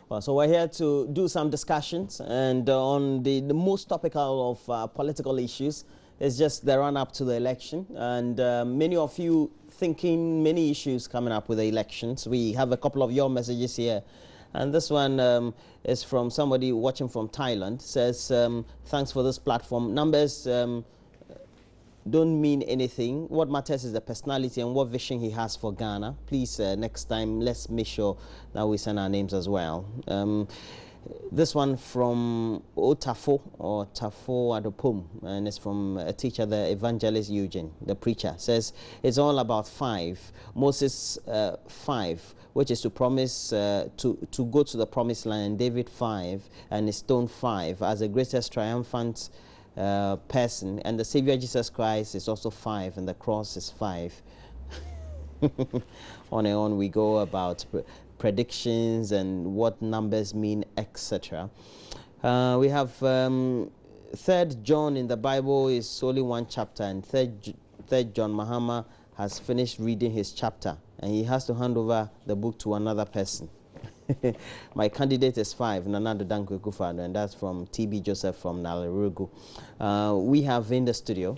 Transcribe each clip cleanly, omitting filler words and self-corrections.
Well, so we're here to do some discussions, and on the most topical of political issues is just the run-up to the election, and many of you thinking many issues coming up with the elections. We have a couple of your messages here, and this one is from somebody watching from Thailand. Says, thanks for this platform. Numbers don't mean anything. What matters is the personality and what vision he has for Ghana. Please, next time, let's make sure that we send our names as well. This one from Otafo, or Tafo Adopum, and it's from a teacher, the evangelist Eugene, the preacher, says it's all about 5. Moses 5, which is to promise to go to the promised land. David 5, and Stone 5 as the greatest triumphant person, and the Savior Jesus Christ is also 5, and the cross is 5. On and on we go about predictions and what numbers mean, etc. We have 3rd John in the Bible is only one chapter, and 3rd John Mahama has finished reading his chapter, and he has to hand over the book to another person. My candidate is 5, Nanado Dankwe Kufado, and that's from TB Joseph from Nalarugu. We have in the studio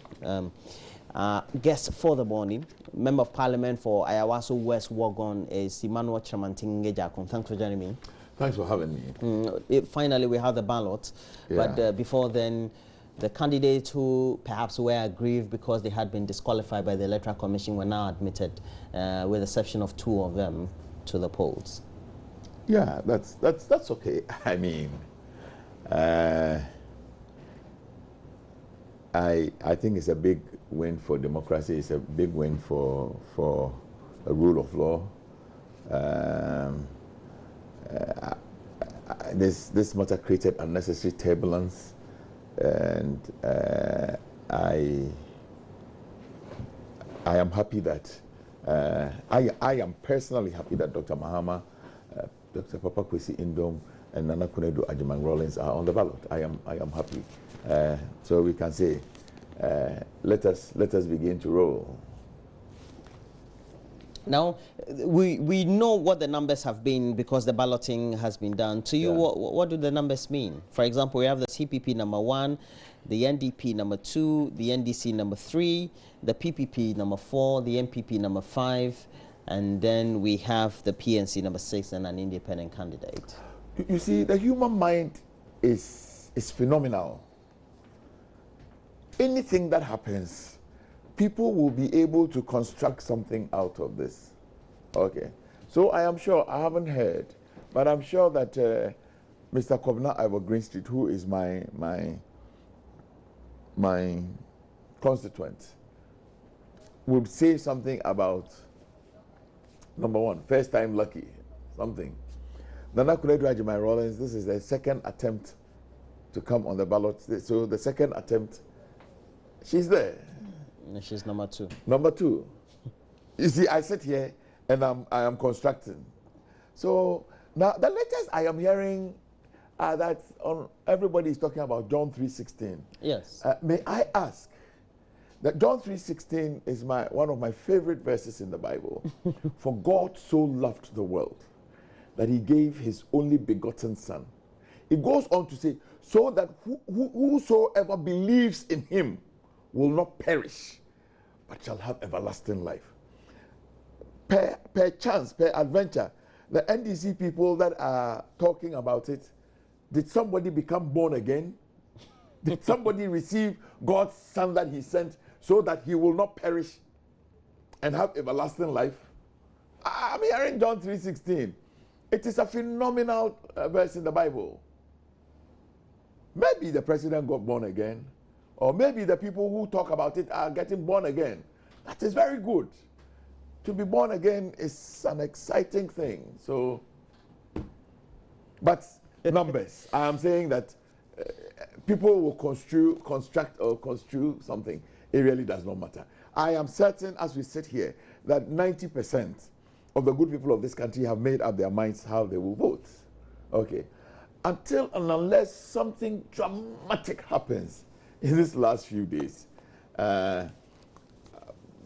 guest for the morning, Member of Parliament for Ayawaso West Wagon is Emmanuel Chamanting Agyarko. Thanks for joining me. Thanks for having me. Finally, we have the ballot, but before then, the candidates who perhaps were aggrieved because they had been disqualified by the Electoral Commission were now admitted, with the exception of 2 of them, to the polls. Yeah, that's okay. I mean, I think it's a big win for democracy. It's a big win for a rule of law. This matter created unnecessary turbulence, and I am happy that I am personally happy that Dr. Mahama, Dr. Papa Kwesi Indom, and Nana Kunedu Agyemang Rawlings are on the ballot. I am happy. So we can say, let us begin to roll. Now, we know what the numbers have been because the balloting has been done. To you, what do the numbers mean? For example, we have the CPP number 1, the NDP number 2, the NDC number 3, the PPP number 4, the MPP number 5, and then we have the PNC number 6 and an independent candidate. You see, the human mind is phenomenal. Anything that happens, people will be able to construct something out of this. Okay. So I am sure, I haven't heard, but I'm sure that Mr. Kobna Ivor Greenstreet, who is my constituent, would say something about, number 1, first time lucky, something. Nana Kunedu Agyemang Rawlings, this is the 2nd attempt to come on the ballot. So the 2nd attempt, she's there. She's number 2. Number 2. You see, I sit here and I am constructing. So now the latest I am hearing that everybody is talking about John 3:16. Yes. May I ask that John 3:16 is one of my favorite verses in the Bible. For God so loved the world that he gave his only begotten son. It goes on to say, so that whosoever believes in him will not perish, but shall have everlasting life. Per chance, per adventure, the NDC people that are talking about it, did somebody become born again? Did somebody receive God's son that he sent so that he will not perish and have everlasting life? I'm hearing John 3:16. It is a phenomenal verse in the Bible. Maybe the president got born again, or maybe the people who talk about it are getting born again. That is very good. To be born again is an exciting thing. So, but numbers. I am saying that people will construct or construe something. It really does not matter. I am certain as we sit here that 90% of the good people of this country have made up their minds how they will vote. Okay. Until and unless something dramatic happens in these last few days,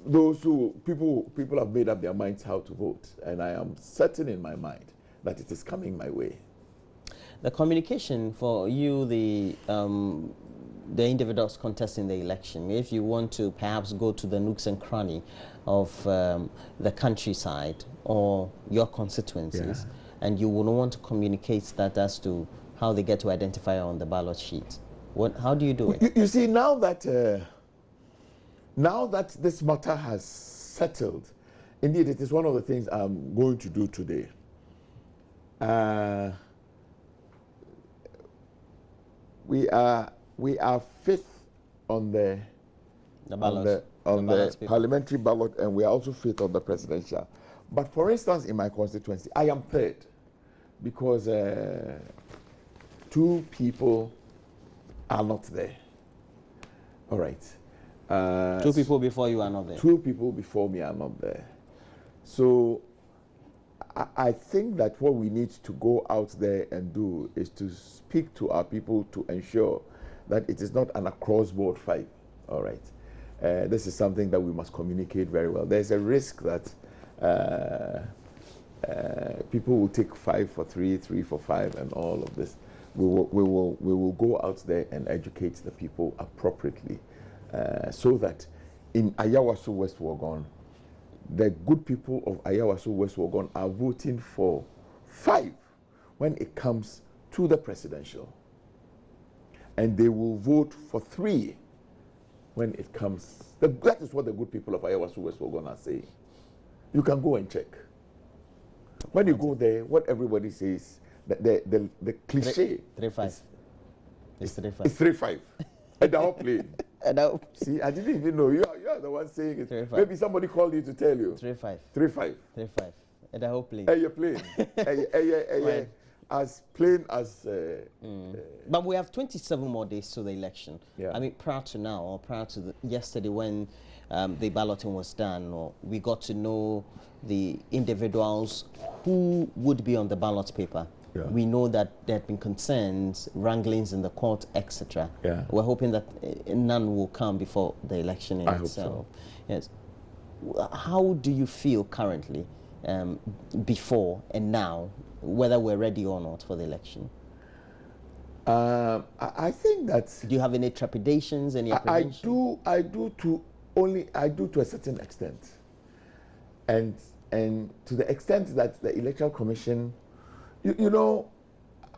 people have made up their minds how to vote, and I am certain in my mind that it is coming my way. The communication for you, the individuals contesting the election, if you want to perhaps go to the nooks and cranny of the countryside or your constituencies, and you would want to communicate that as to how they get to identify on the ballot sheet, how do you do it? You see, now that this matter has settled, indeed, it is one of the things I'm going to do today. We are fifth on the parliamentary ballot, and we are also fifth on the presidential. But for instance, in my constituency, I am third because 2 people are not there. All right. 2 people before you are not there. 2 people before me are not there. So I think that what we need to go out there and do is to speak to our people to ensure that it is not an across-board fight. All right. This is something that we must communicate very well. There's a risk that people will take 5 for 3, 3 for 5, and all of this. We will go out there and educate the people appropriately, so that in Ayawaso West Wuogon, the good people of Ayawaso West Wuogon are voting for 5 when it comes to the presidential, and they will vote for 3 when it comes. That is what the good people of Ayawaso West Wuogon are saying. You can go and check. When you go there, what everybody says, the cliche. 3-5. It's 3-5. It's 3-5. At the whole plane. See, I didn't even know. You are the one saying it. 3-5. Maybe somebody called you to tell you. 3-5. 3-5. 3-5. At the whole plane. Your plane. As plain as. But we have 27 more days to the election. Yeah. I mean, prior to now, or prior to yesterday when the balloting was done, or we got to know the individuals who would be on the ballot paper. Yeah. We know that there have been concerns, wranglings in the court, etc. Yeah. We're hoping that none will come before the election in I itself. hope so. Yes. How do you feel currently, before and now, whether we're ready or not for the election? I think that. Do you have any trepidations, any apprehension? I do to a certain extent, and to the extent that the Electoral Commission. You know,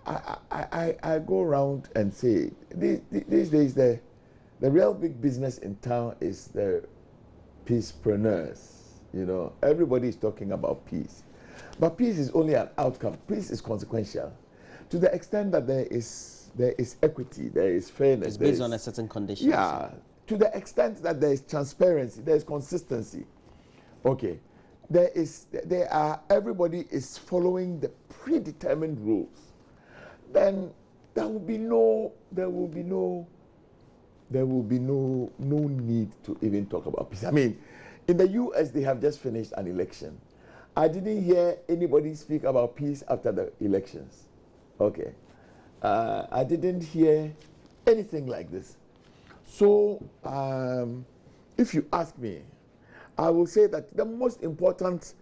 I go around and say these days the real big business in town is the peacepreneurs. You know, everybody is talking about peace, but peace is only an outcome. Peace is consequential, to the extent that there is equity, there is fairness. It's based on a certain condition. Yeah, to the extent that there is transparency, there is consistency. Okay. Everybody is following the predetermined rules. Then there will be no need to even talk about peace. I mean, in the US they have just finished an election. I didn't hear anybody speak about peace after the elections. Okay, I didn't hear anything like this. So, if you ask me, I will say that the most important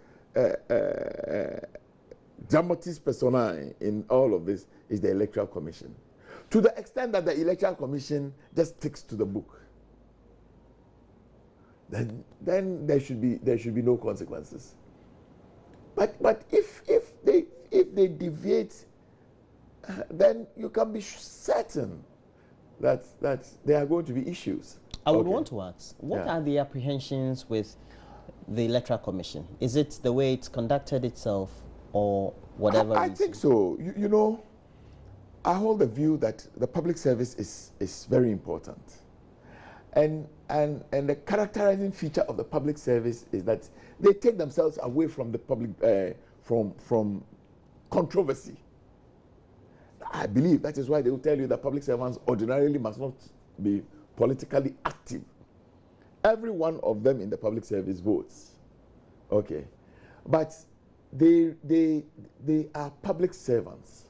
dramatis personae in all of this is the Electoral Commission. To the extent that the Electoral Commission just sticks to the book, then there should be no consequences. But if they deviate, then you can be certain that there are going to be issues. I would want to ask, what are the apprehensions with the Electoral Commission? Is it the way it's conducted itself, or whatever? I think so. You know, I hold the view that the public service is very important, and the characterizing feature of the public service is that they take themselves away from the public from controversy. I believe that is why they will tell you that public servants ordinarily must not be politically active. Every one of them in the public service votes. Okay. But they are public servants.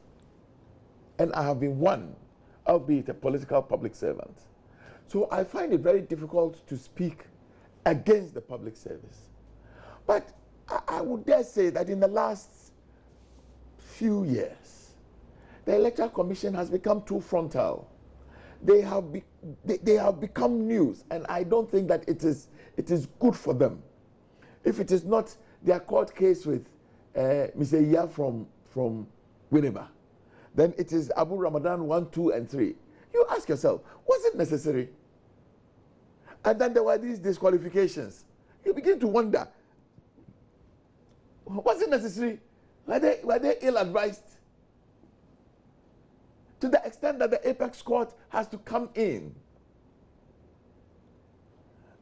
And I have been one, albeit a political public servant. So I find it very difficult to speak against the public service. But I would dare say that in the last few years, the Electoral Commission has become too frontal. They have become news, and I don't think that it is good for them. If it is not their court case with Mr. Iya from Winneba, then it is Abu Ramadan 1, 2, and 3. You ask yourself, was it necessary? And then there were these disqualifications. You begin to wonder, was it necessary? Were they ill-advised? To the extent that the apex court has to come in.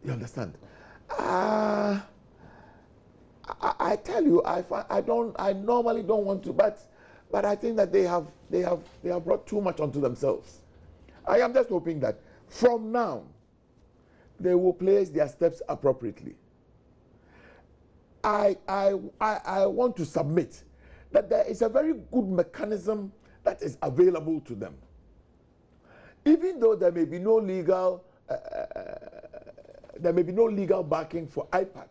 You understand? I tell you, I normally don't want to, but I think that they have brought too much onto themselves. I am just hoping that from now they will place their steps appropriately. I want to submit that there is a very good mechanism that is available to them. Even though there may be no legal backing for IPAC,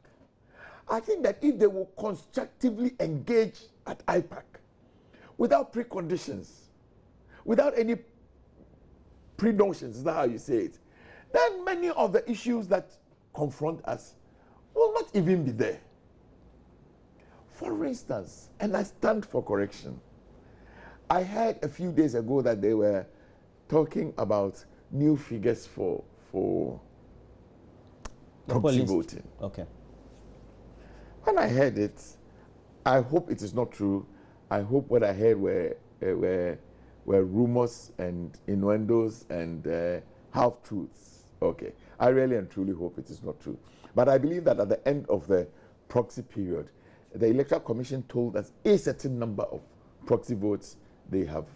I think that if they will constructively engage at IPAC without preconditions, without any pre-notions, is that how you say it, then many of the issues that confront us will not even be there. For instance, and I stand for correction, I heard a few days ago that they were talking about new figures for proxy voting. Okay. When I heard it, I hope it is not true. I hope what I heard were rumors and innuendos and half-truths. Okay. I really and truly hope it is not true. But I believe that at the end of the proxy period, the Electoral Commission told us a certain number of proxy votes they have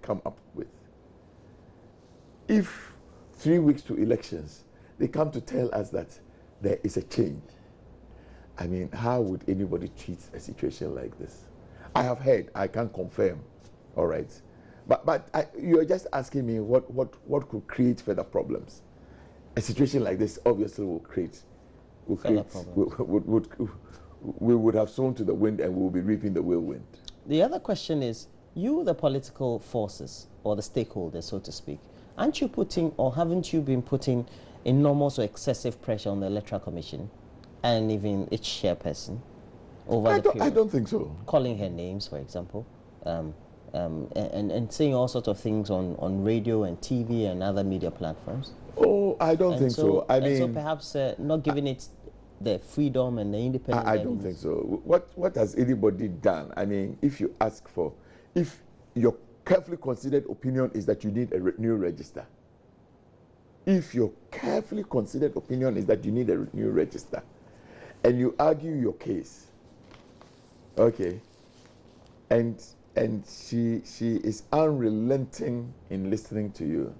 come up with. If 3 weeks to elections, they come to tell us that there is a change, I mean, how would anybody treat a situation like this? I have heard, I can't confirm, all right? But you're just asking me what could create further problems. A situation like this obviously we would have sown to the wind and we will be reaping the whirlwind. The other question is, you, the political forces, or the stakeholders, so to speak, aren't you putting, or haven't you been putting enormous or excessive pressure on the Electoral Commission and even its chairperson over the period? I don't think so. Calling her names, for example, and saying all sorts of things on radio and TV and other media platforms. Oh, I don't think so. I mean, so perhaps not giving it the freedom and the independence. I don't think so. What has anybody done? I mean, if your carefully considered opinion is that you need a new register, if your carefully considered opinion is that you need a new register, and you argue your case, okay, and she is unrelenting in listening to you,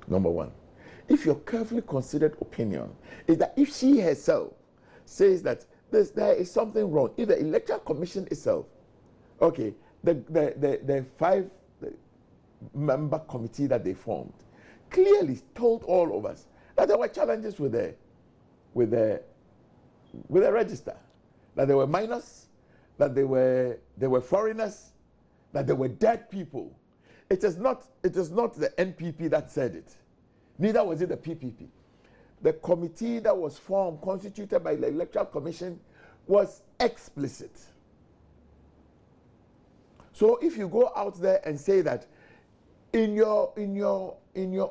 number one. If your carefully considered opinion is that if she herself says that there is something wrong, if the Electoral Commission itself, okay, the 5-member committee that they formed clearly told all of us that there were challenges with the register, that there were minors, that they were foreigners, that there were dead people. It is not the NPP that said it. Neither was it the PPP. The committee that was formed, constituted by the Electoral Commission, was explicit. So if you go out there and say that, in your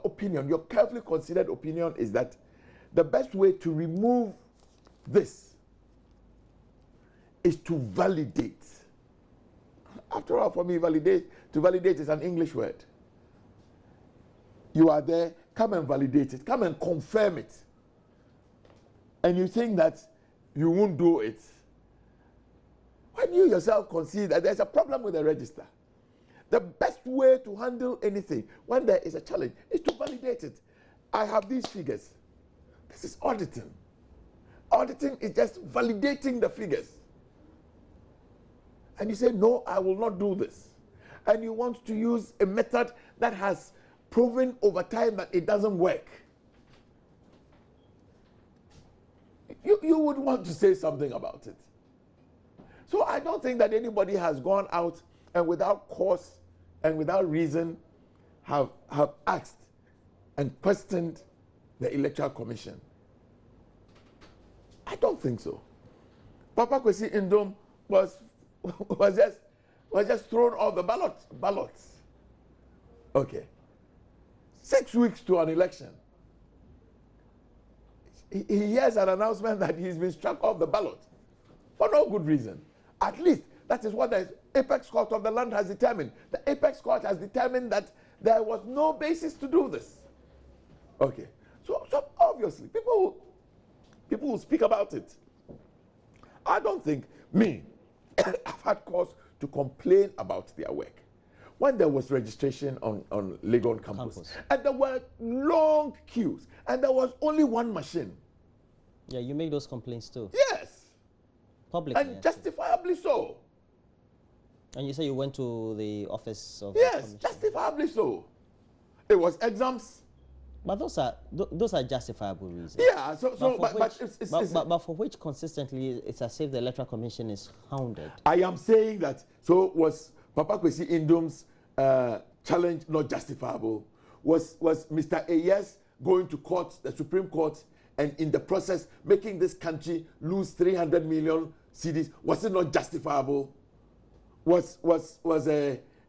opinion, your carefully considered opinion is that the best way to remove this is to validate. After all, for me, to validate is an English word. You are there, come and validate it, come and confirm it. And you think that you won't do it. When you yourself concede that there's a problem with the register, the best way to handle anything when there is a challenge is to validate it. I have these figures. This is auditing. Auditing is just validating the figures. And you say, no, I will not do this. And you want to use a method that has proven over time that it doesn't work. You would want to say something about it. So I don't think that anybody has gone out and without cause and without reason have asked and questioned the Electoral Commission? I don't think so. Papa Kwesi Indom was just thrown off the ballots. Okay. 6 weeks to an election. He hears an announcement that he's been struck off the ballot for no good reason. At least that is what the apex court of the land has determined. The apex court has determined that there was no basis to do this. Okay. So obviously people will speak about it. I don't think I've had cause to complain about their work. When there was registration on Legon campus, and there were long queues, and there was only one machine. Yeah, you made those complaints too. Yes. Publicly. And justifiably so. And you say you went to the office of Yes, the justifiably so. It was exams. But those are justifiable reasons. Yeah, but for which consistently it's as if the Electoral Commission is hounded. I am saying that, so was Papa Kwesi Indom's challenge not justifiable? Was Mr. Ayers going to court, the Supreme Court, and in the process making this country lose 300 million cedis? Was it not justifiable? Was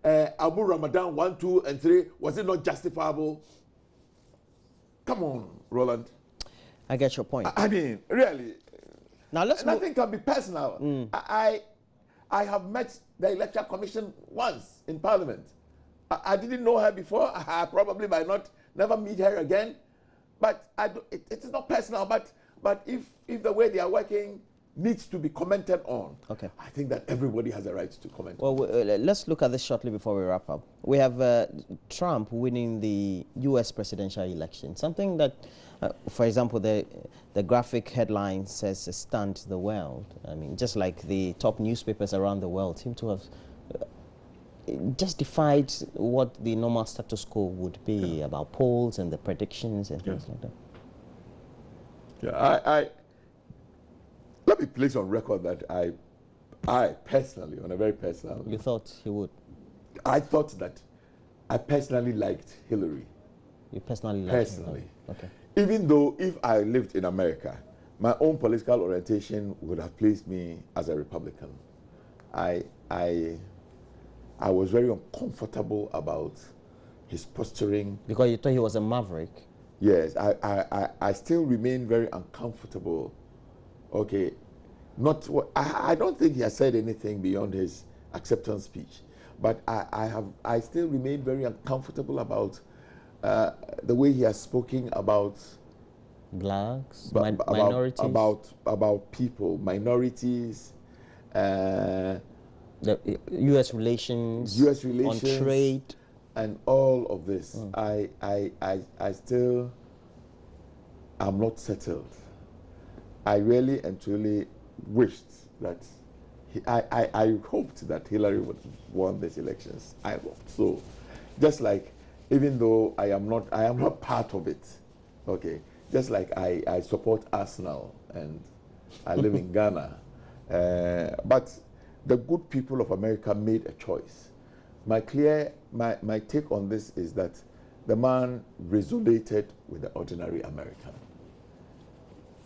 Abu Ramadan 1, 2, and 3? Was it not justifiable? Come on, Roland. I get your point. I mean, really. Now nothing can be personal. I have met the Electoral Commission once in Parliament. I didn't know her before. I probably might never meet her again. But it is not personal. But if the way they are working needs to be commented on, okay, I think that everybody has a right to comment. Well, let's look at this shortly before we wrap up. We have Trump winning the U.S. presidential election, something that, for example, the graphic headline says stunned the world. I mean, just like the top newspapers around the world seem to have justified what the normal status quo would be about polls and the predictions and things like that. Yeah, let me place on record that I personally, on a very personal... You thought he would? I thought that I personally liked Hillary. You personally liked Hillary? Okay. Even though if I lived in America, my own political orientation would have placed me as a Republican. I was very uncomfortable about his posturing. Because you thought he was a maverick? Yes, I still remain very uncomfortable. Okay, I don't think he has said anything beyond his acceptance speech, but I still remain very uncomfortable about the way he has spoken about blacks, minorities, about people, minorities, the U.S. relations, on trade, and all of this. I still am not settled. I really and truly wished that I hoped that Hillary would won these elections. I hoped so. Just like, even though I am not part of it, okay, just like I support Arsenal and I live in Ghana, but the good people of America made a choice. My take on this is that the man resonated with the ordinary American.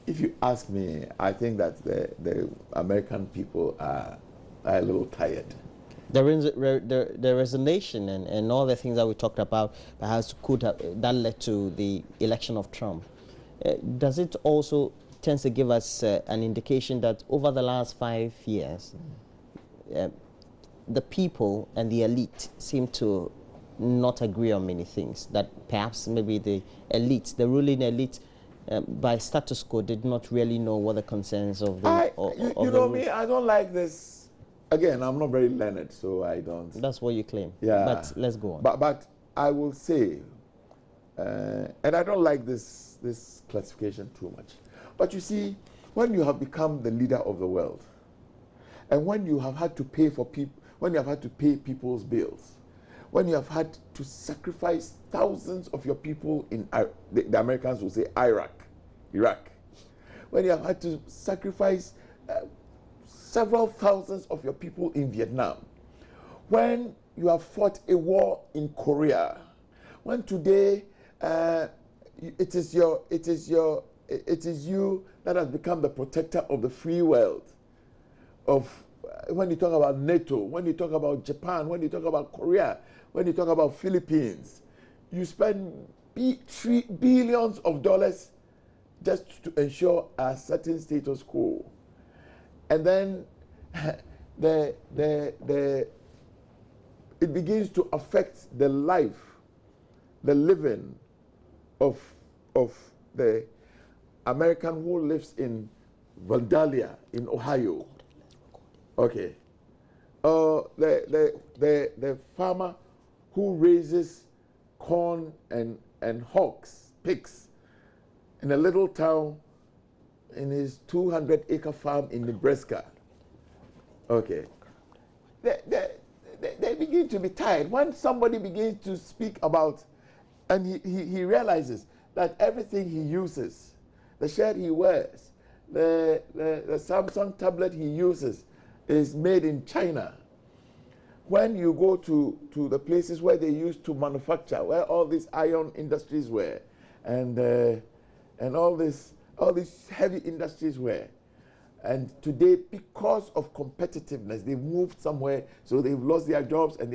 If you ask me, I think that the American people are a little tired. The resignation and all the things that we talked about perhaps that led to the election of Trump. Does it also tend to give us an indication that over the last 5 years, the people and the elite seem to not agree on many things, that perhaps maybe the elite, the ruling elite, by status quo, did not really know what the concerns of the... you know me, I don't like this. Again, I'm not very learned, so I don't... That's what you claim. Yeah. But let's go on. But I will say, and I don't like this classification too much. But you see, when you have become the leader of the world, and when you have had to pay for people, when you have had to pay people's bills, when you have had to sacrifice thousands of your people in, the Americans will say Iraq, when you have had to sacrifice several thousands of your people in Vietnam, when you have fought a war in Korea, when today it is you that has become the protector of the free world. When you talk about NATO, when you talk about Japan, when you talk about Korea, when you talk about Philippines, you spend billions of dollars just to ensure a certain status quo. And then it begins to affect the life, the living of the American who lives in Vandalia in Ohio. Okay. The farmer who raises corn and hogs, pigs, in a little town in his 200-acre farm in Nebraska. Okay. They begin to be tired. When somebody begins to speak about, and he realizes that everything he uses, the shirt he wears, the Samsung tablet he uses is made in China. When you go to the places where they used to manufacture, where all these iron industries were, and all these heavy industries were, and today, because of competitiveness, they've moved somewhere, so they've lost their jobs, and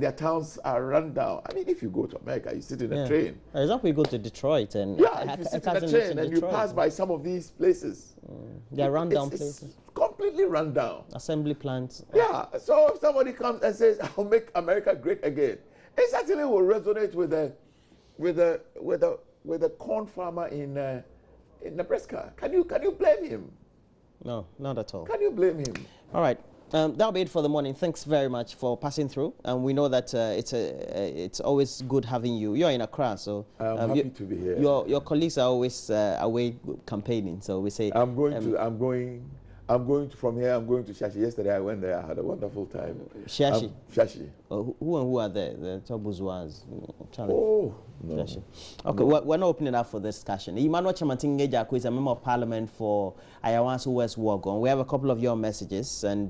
their towns are run down. I mean, if you go to America, you sit in a train. For example, you go to Detroit, and if you sit in a train and you pass by some of these places, they're run down places. It's completely run down. Assembly plants. Yeah. So if somebody comes and says, "I'll make America great again," it certainly will resonate with a corn farmer in Nebraska. Can you blame him? No, not at all. Can you blame him? All right. That'll be it for the morning. Thanks very much for passing through. And we know that it's always good having you. You're in Accra, so I'm happy to be here. Your colleagues are always away campaigning, so we say I'm going from here. I'm going to Shashi. Yesterday I went there. I had a wonderful time. Shashi. Shashi. Who are there? The Tobuzuas. Oh no. Shashi. Okay, no. We're not opening up for this discussion. Emmanuel Chamantin Agyarko is a member of Parliament for Ayawaso West Wogon. We have a couple of your messages, and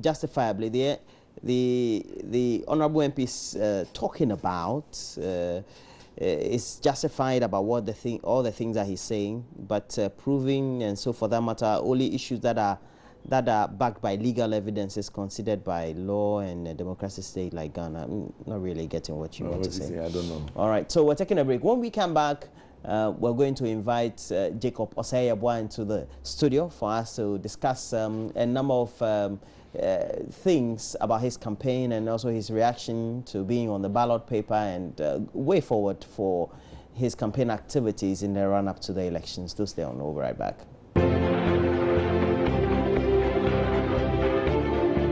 justifiably, the honourable MP is talking about. Is justified about all the things that he's saying, but proving, and so for that matter, only issues that are backed by legal evidence is considered by law and a democratic state like Ghana. I'm not really getting what you want to say. I don't know. All right, so we're taking a break. When we come back, we're going to invite Jacob Osei-Yeboah into the studio for us to discuss a number of things about his campaign and also his reaction to being on the ballot paper and way forward for his campaign activities in the run-up to the elections. Do stay on. We'll be right back.